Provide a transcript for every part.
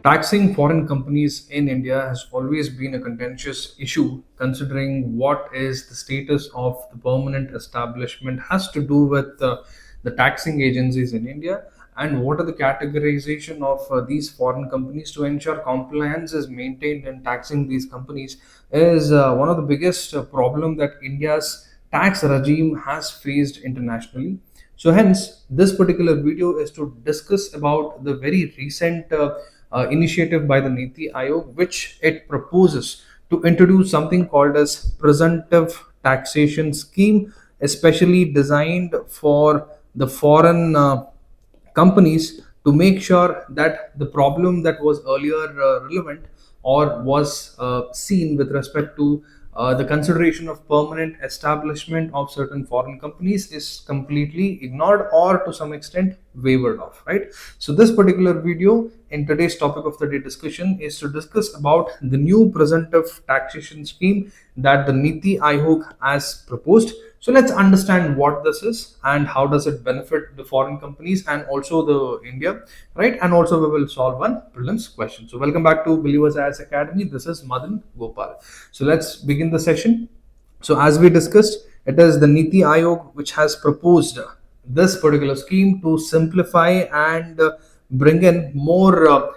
Taxing foreign companies in India has always been a contentious issue, considering what is the status of the permanent establishment has to do with the taxing agencies in India, and what are the categorization of these foreign companies to ensure compliance is maintained in taxing these companies is one of the biggest problem that India's tax regime has faced internationally. So hence, this particular video is to discuss about the very recent initiative by the Niti Aayog, which it proposes to introduce something called as Presumptive Taxation Scheme, especially designed for the foreign companies to make sure that the problem that was earlier relevant or was seen with respect to the consideration of permanent establishment of certain foreign companies is completely ignored or to some extent wavered off, right? So this particular video in today's topic of the day discussion is to discuss about the new presumptive taxation scheme that the Niti Aayog has proposed. So let's understand what this is and how does it benefit the foreign companies and also the India, right? And also we will solve one prelims question. So welcome back to Believers IAS Academy. This is Madan Gopal. So let's begin the session. So as we discussed, it is the Niti Aayog which has proposed this particular scheme to simplify and bring in more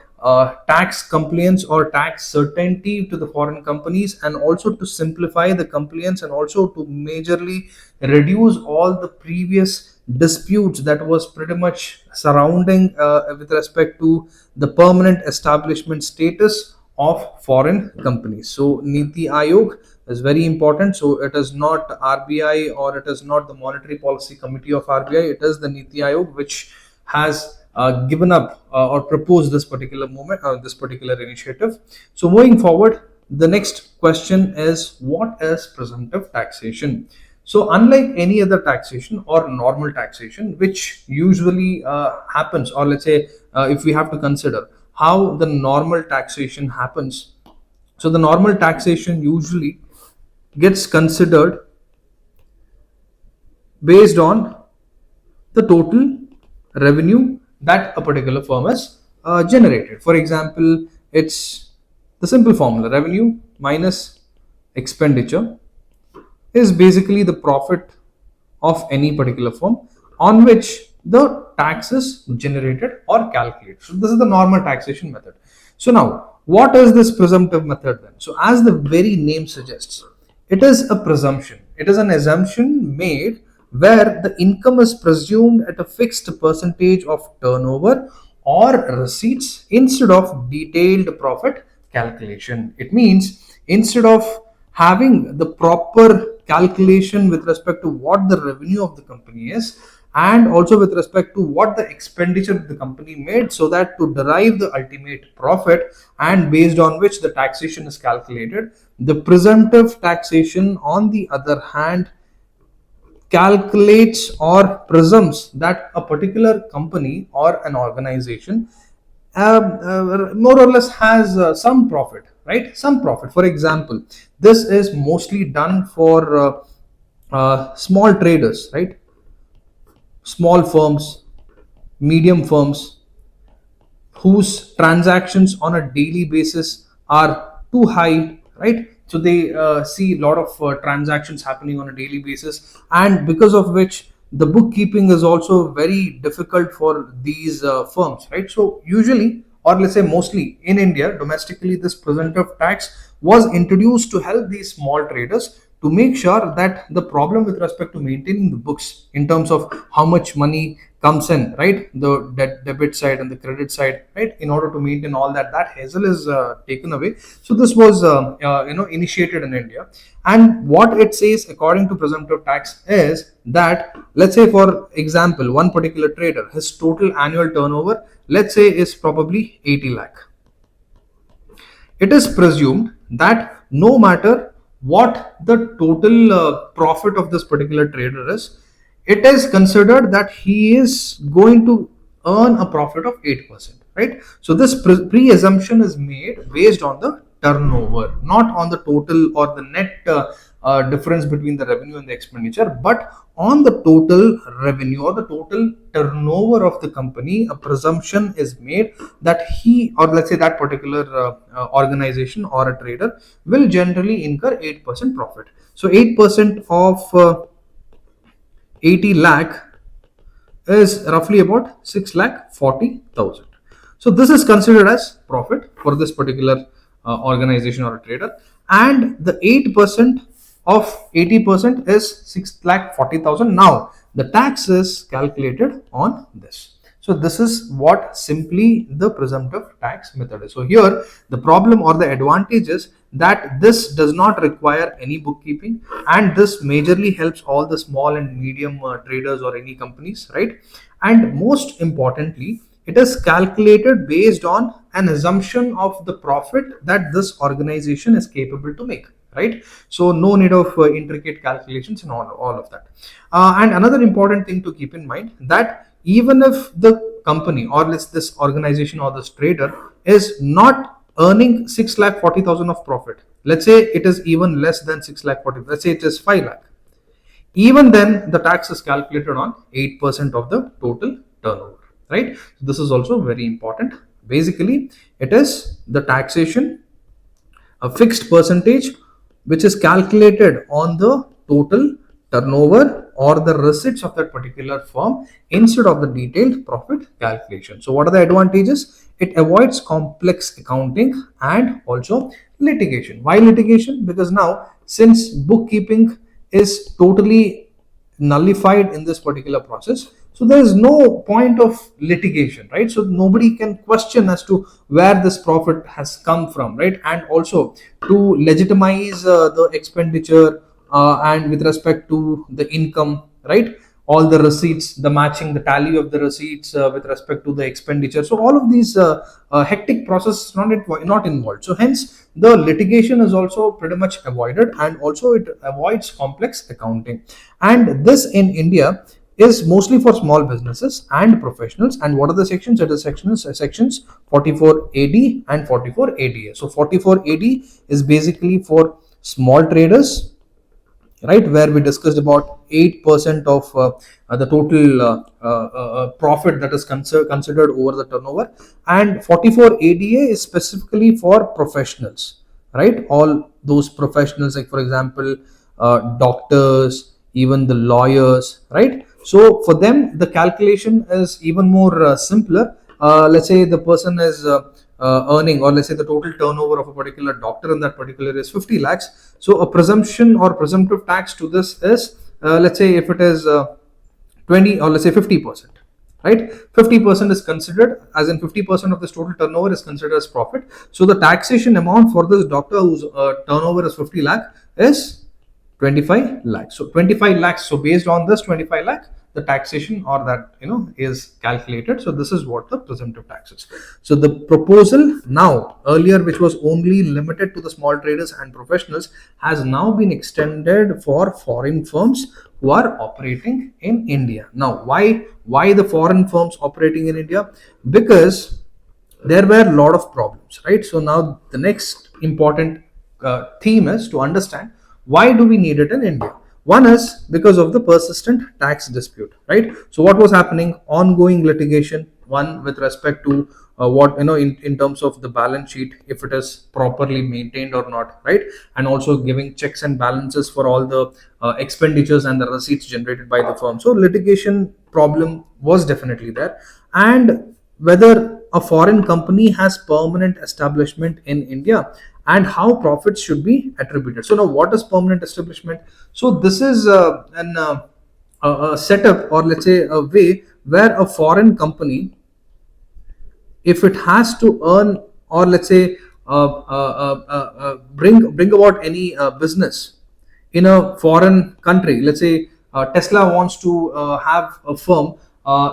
tax compliance or tax certainty to the foreign companies, and also to simplify the compliance and also to majorly reduce all the previous disputes that was pretty much surrounding with respect to the permanent establishment status of foreign companies. So Niti Aayog is very important. So it is not RBI or it is not the Monetary Policy Committee of RBI. It is the Niti Aayog which has given up or proposed this particular movement or this particular initiative. So moving forward, the next question is, what is presumptive taxation? So unlike any other taxation or normal taxation, which usually happens, or let's say if we have to consider how the normal taxation happens. So the normal taxation usually gets considered based on the total revenue that a particular firm has generated. For example, it's the simple formula: revenue minus expenditure is basically the profit of any particular firm on which the tax is generated or calculated. So this is the normal taxation method. So now, what is this presumptive method then? So as the very name suggests, it is a presumption. It is an assumption made where the income is presumed at a fixed percentage of turnover or receipts instead of detailed profit calculation. It means instead of having the proper calculation with respect to what the revenue of the company is and also with respect to what the expenditure the company made, so that to derive the ultimate profit and based on which the taxation is calculated, the presumptive taxation on the other hand calculates or presumes that a particular company or an organization more or less has some profit, right? Some profit. For example, this is mostly done for small traders, right? Small firms, medium firms whose transactions on a daily basis are too high, right? So they see a lot of transactions happening on a daily basis, and because of which the bookkeeping is also very difficult for these firms, right? So usually, or let's say mostly in India, domestically, this presumptive tax was introduced to help these small traders to make sure that the problem with respect to maintaining the books in terms of how much money comes in, right? The debit side and the credit side, right? In order to maintain all that, that hassle is taken away. So this was, initiated in India. And what it says according to presumptive tax is that, let's say for example, one particular trader, his total annual turnover, let's say is probably 80 lakh. It is presumed that no matter what the total profit of this particular trader is, it is considered that he is going to earn a profit of 8%, right? So this pre-assumption is made based on the turnover, not on the total or the net difference between the revenue and the expenditure, but on the total revenue or the total turnover of the company, a presumption is made that he, or let's say that particular organization or a trader, will generally incur 8% profit. So 8% of 80 lakh is roughly about 6 lakh 40,000. So this is considered as profit for this particular organization or a trader, and the 8% of 80% is 6 lakh 40,000. Now the tax is calculated on this. So this is what simply the presumptive tax method is. So here the problem or the advantage is that this does not require any bookkeeping, and this majorly helps all the small and medium traders or any companies, right? And most importantly, it is calculated based on an assumption of the profit that this organization is capable to make, right? So no need of intricate calculations and all of that. And another important thing to keep in mind, that even if the company or let's this organization or this trader is not earning 6 lakh 40,000 of profit, let's say it is even less than 6 lakh 40, let's say it is 5 lakh, even then the tax is calculated on 8% of the total turnover, right? This is also very important. Basically it is the taxation, a fixed percentage which is calculated on the total turnover or the receipts of that particular firm instead of the detailed profit calculation. So what are the advantages? It avoids complex accounting and also litigation. Why litigation? Because now since bookkeeping is totally nullified in this particular process, so there is no point of litigation, right? So nobody can question as to where this profit has come from, right? And also to legitimize the expenditure and with respect to the income, right? All the receipts, the matching, the tally of the receipts with respect to the expenditure. So all of these hectic process not involved. So hence the litigation is also pretty much avoided, and also it avoids complex accounting. And this in India is mostly for small businesses and professionals. And what are the sections? It is sections 44 AD and 44 ADA. So 44 AD is basically for small traders, right, where we discussed about 8% of the total profit that is considered over the turnover. And 44 ADA is specifically for professionals, right? All those professionals, like for example doctors, even the lawyers, right? So for them the calculation is even more simpler. Let's say the person is earning, or let's say the total turnover of a particular doctor in that particular is 50 lakhs. So a presumption or presumptive tax to this is let's say if it is 20 or let's say 50%, right? 50% is considered, as in 50% of this total turnover is considered as profit. So the taxation amount for this doctor whose turnover is 50 lakh is 25 lakhs. So 25 lakhs. So based on this 25 lakh, the taxation or that is calculated. So this is what the presumptive tax is. So the proposal now, earlier which was only limited to the small traders and professionals, has now been extended for foreign firms who are operating in India. Now why the foreign firms operating in India? Because there were a lot of problems, right? So now the next important theme is to understand why do we need it in India. One is because of the persistent tax dispute, right? So what was happening? Ongoing litigation, one with respect to what in terms of the balance sheet, if it is properly maintained or not, right? And also giving checks and balances for all the expenditures and the receipts generated by the firm. So litigation problem was definitely there. And whether a foreign company has permanent establishment in India, and how profits should be attributed. So now what is permanent establishment? So this is a setup, or let's say a way where a foreign company, if it has to earn, or let's say bring about any business in a foreign country, let's say Tesla wants to have a firm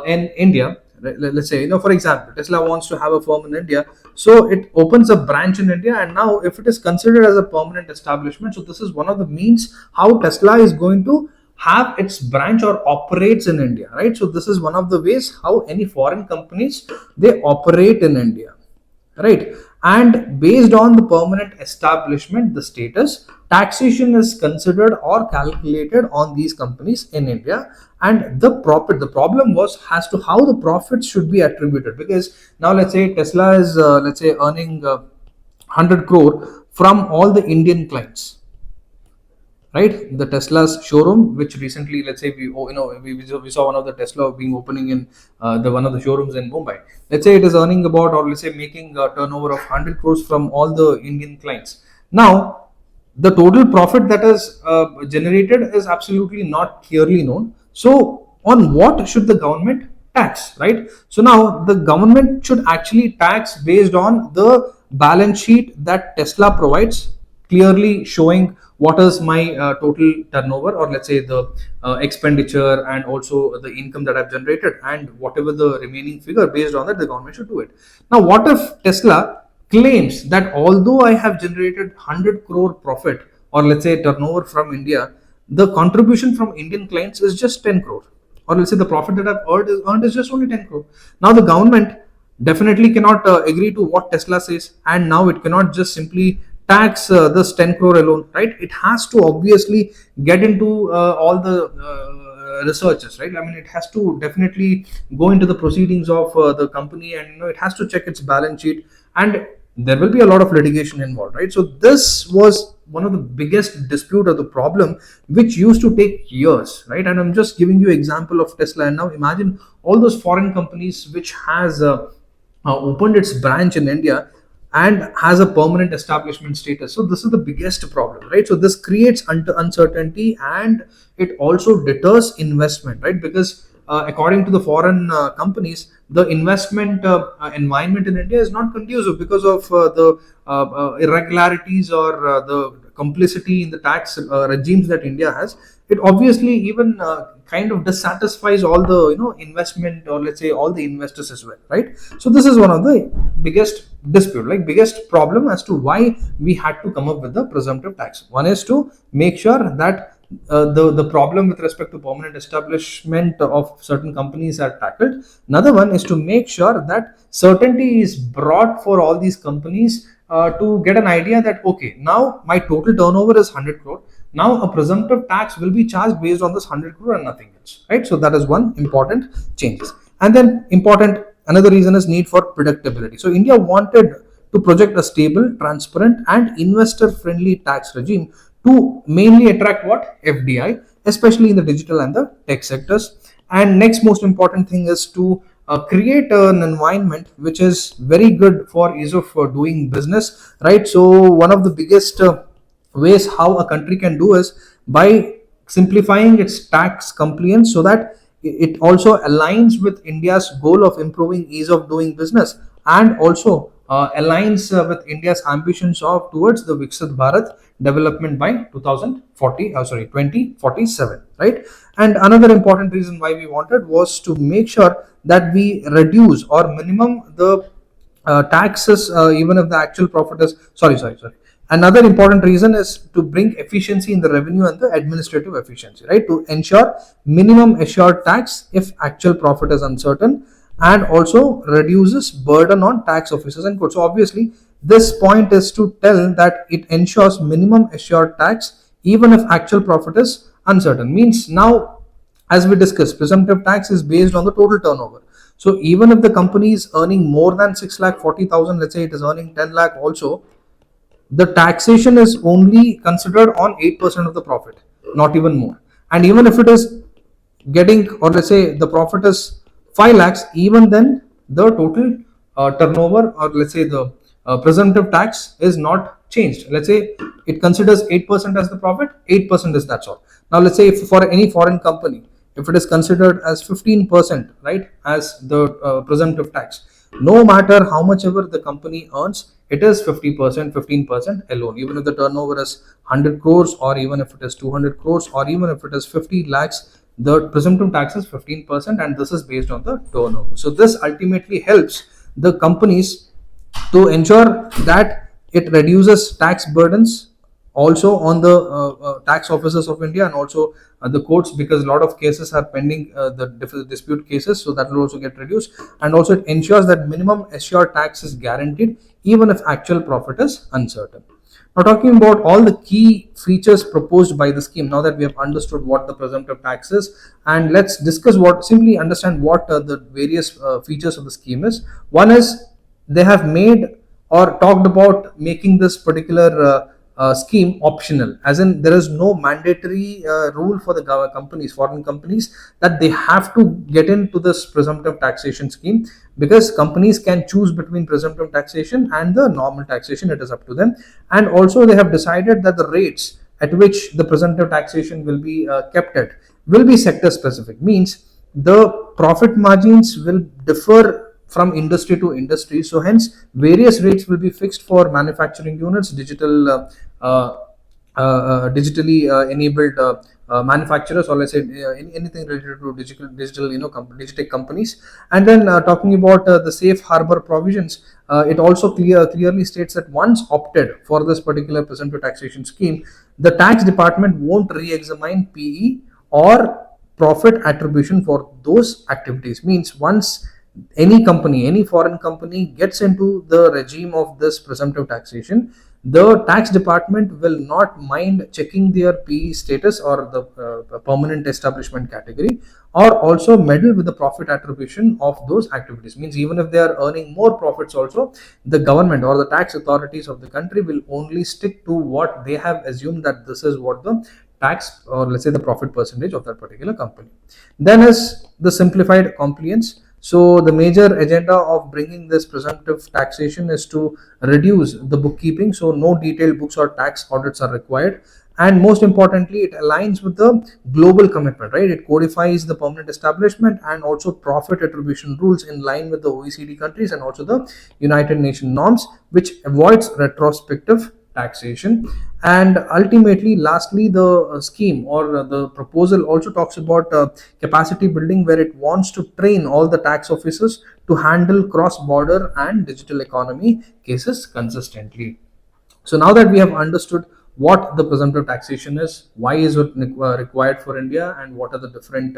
in India. Let's say, for example, Tesla wants to have a firm in India. So it opens a branch in India, and now if it is considered as a permanent establishment, so this is one of the means how Tesla is going to have its branch or operates in India, right? So this is one of the ways how any foreign companies, they operate in India, right? And based on the permanent establishment, the status, taxation is considered or calculated on these companies in India. And the problem was as to how the profits should be attributed, because now let's say Tesla is let's say earning 100 crore from all the Indian clients, right? The Tesla's showroom, which recently, let's say we saw one of the Tesla being opening in the one of the showrooms in Mumbai. Let's say it is earning about, or let's say making a turnover of 100 crores from all the Indian clients. Now the total profit that is generated is absolutely not clearly known. So on what should the government tax, right? So now the government should actually tax based on the balance sheet that Tesla provides, clearly showing what is my total turnover, or let's say the expenditure and also the income that I've generated, and whatever the remaining figure, based on that the government should do it. Now what if Tesla claims that although I have generated 100 crore profit, or let's say turnover from India, the contribution from Indian clients is just 10 crore, or let's say the profit that I've earned is just only 10 crore. Now the government definitely cannot agree to what Tesla says, and now it cannot just simply tax this 10 crore alone, right? It has to obviously get into all the researches, right? I mean, it has to definitely go into the proceedings of the company, and it has to check its balance sheet, and there will be a lot of litigation involved, right? So this was one of the biggest dispute or the problem which used to take years, right? And I'm just giving you example of Tesla, and now imagine all those foreign companies which has opened its branch in India and has a permanent establishment status. So this is the biggest problem, right? So this creates uncertainty, and it also deters investment, right? Because according to the foreign companies, the investment environment in India is not conducive because of the irregularities or the complicity in the tax regimes that India has. It obviously even kind of dissatisfies all the investment, or let's say all the investors as well, right? So this is one of the biggest dispute, like biggest problem as to why we had to come up with the presumptive tax. One is to make sure that the problem with respect to permanent establishment of certain companies are tackled. Another one is to make sure that certainty is brought for all these companies to get an idea that okay, now my total turnover is 100 crore. Now a presumptive tax will be charged based on this 100 crore and nothing else, right? So that is one important changes. And then another reason is need for predictability. So India wanted to project a stable, transparent and investor friendly tax regime to mainly attract what? FDI, especially in the digital and the tech sectors. And next most important thing is to create an environment which is very good for ease of doing business, right? So one of the biggest ways how a country can do is by simplifying its tax compliance, so that it also aligns with India's goal of improving ease of doing business, and also aligns with India's ambitions of towards the Viksit Bharat development by 2047, right? And another important reason why we wanted was to make sure that we reduce or minimum the taxes, even if the actual profit is sorry. Another important reason is to bring efficiency in the revenue and the administrative efficiency, right? To ensure minimum assured tax if actual profit is uncertain, and also reduces burden on tax officers and courts. So obviously, this point is to tell that it ensures minimum assured tax even if actual profit is uncertain. Means now, as we discussed, presumptive tax is based on the total turnover. So even if the company is earning more than 6,40,000, let's say it is earning 10 lakh also, the taxation is only considered on 8% of the profit, not even more. And even if it is getting, or let's say the profit is 5 lakhs, even then the total turnover, or let's say the presumptive tax is not changed. Let's say it considers 8% as the profit, 8% is that's all. Now let's say if for any foreign company, if it is considered as 15%, right, as the presumptive tax, no matter how much ever the company earns, it is 50%, 15% alone. Even if the turnover is 100 crores, or even if it is 200 crores, or even if it is 50 lakhs, the presumptive tax is 15%, and this is based on the turnover. So this ultimately helps the companies to ensure that it reduces tax burdens also on the tax officers of India, and also the courts, because a lot of cases are pending, the dispute cases, so that will also get reduced. And also it ensures that minimum assured tax is guaranteed even if actual profit is uncertain. Now, talking about all the key features proposed by the scheme, now that we have understood what the presumptive tax is, and let's discuss what, simply understand what the various features of the scheme is. One is, they have made or talked about making this particular scheme optional, as in there is no mandatory rule for the companies, foreign companies, that they have to get into this presumptive taxation scheme, because companies can choose between presumptive taxation and the normal taxation. It is up to them. And also they have decided that the rates at which the presumptive taxation will be kept at will be sector specific, means the profit margins will differ from industry to industry. So hence various rates will be fixed for manufacturing units, uh, digitally enabled manufacturers, or let's say anything related to digital digital companies. And then talking about the safe harbor provisions, it also clearly states that once opted for this particular percentage taxation scheme, the tax department won't re-examine PE or profit attribution for those activities. Means once any company, any foreign company gets into the regime of this presumptive taxation, the tax department will not mind checking their PE status or the permanent establishment category, or also meddle with the profit attribution of those activities. Means even if they are earning more profits also, the government or the tax authorities of the country will only stick to what they have assumed, that this is what the tax, or let's say the profit percentage of that particular company. Then is the simplified compliance. So the major agenda of bringing this presumptive taxation is to reduce the bookkeeping. So no detailed books or tax audits are required. And most importantly, it aligns with the global commitment, right? It codifies the permanent establishment and also profit attribution rules in line with the OECD countries and also the United Nations norms, which avoids retrospective taxation. And ultimately, lastly, the scheme or the proposal also talks about capacity building, where it wants to train all the tax officers to handle cross border and digital economy cases consistently. So now that we have understood what the presumptive taxation is, why is it required for India, and what are the different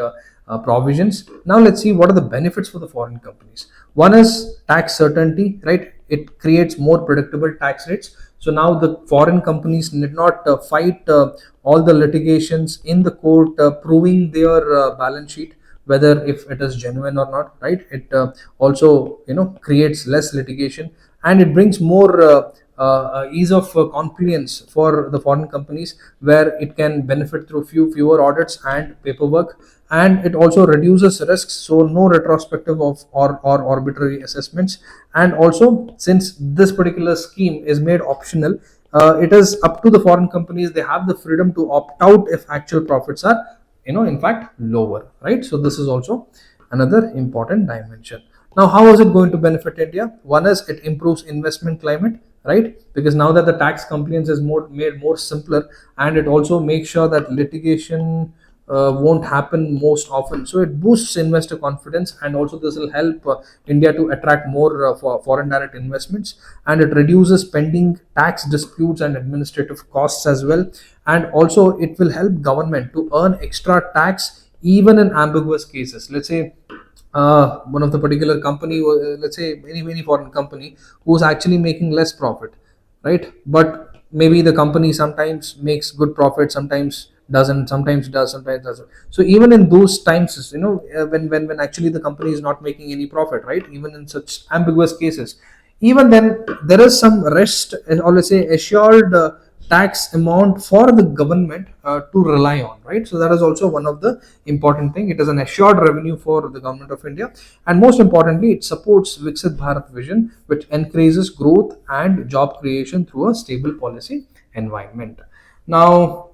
provisions, now let's see what are the benefits for the foreign companies. One is tax certainty, right? It creates more predictable tax rates. So now the foreign companies need not fight all the litigations in the court, proving their balance sheet, whether if it is genuine or not, right? It also creates less litigation, and it brings more ease of compliance for the foreign companies, where it can benefit through fewer audits and paperwork. And it also reduces risks, so no retrospective of or arbitrary assessments. And also, since this particular scheme is made optional, it is up to the foreign companies. They have the freedom to opt out if actual profits are in fact lower, right? So this is also another important dimension. Now, how is it going to benefit India? One is, it improves investment climate, right? Because now that the tax compliance is made more simpler, and it also makes sure that litigation won't happen most often. So it boosts investor confidence, and also this will help India to attract more for foreign direct investments, and it reduces pending tax disputes and administrative costs as well. And also it will help government to earn extra tax even in ambiguous cases. Let's say one of the particular company, let's say any foreign company who's actually making less profit, right? But maybe the company sometimes makes good profit, sometimes doesn't, sometimes does, sometimes doesn't. So even in those times, when actually the company is not making any profit, right? Even in such ambiguous cases, even then there is some rest, or let's say assured tax amount for the government to rely on, right? So that is also one of the important thing. It is an assured revenue for the government of India. And most importantly, it supports Viksit Bharat vision, which encourages growth and job creation through a stable policy environment. Now,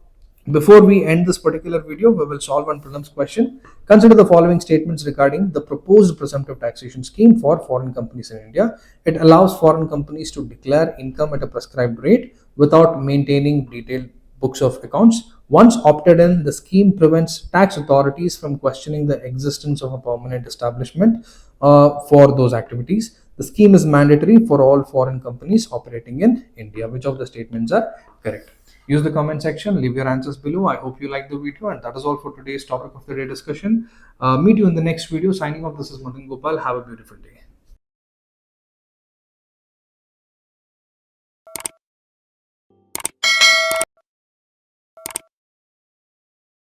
before we end this particular video, we will solve one prelims question. Consider the following statements regarding the proposed presumptive taxation scheme for foreign companies in India. It allows foreign companies to declare income at a prescribed rate without maintaining detailed books of accounts. Once opted in, the scheme prevents tax authorities from questioning the existence of a permanent establishment for those activities. The scheme is mandatory for all foreign companies operating in India. Which of the statements are correct? Use the comment section, leave your answers below. I hope you liked the video, and that is all for today's topic of the day discussion. Meet you in the next video. Signing off, this is Madan Gopal. Have a beautiful day.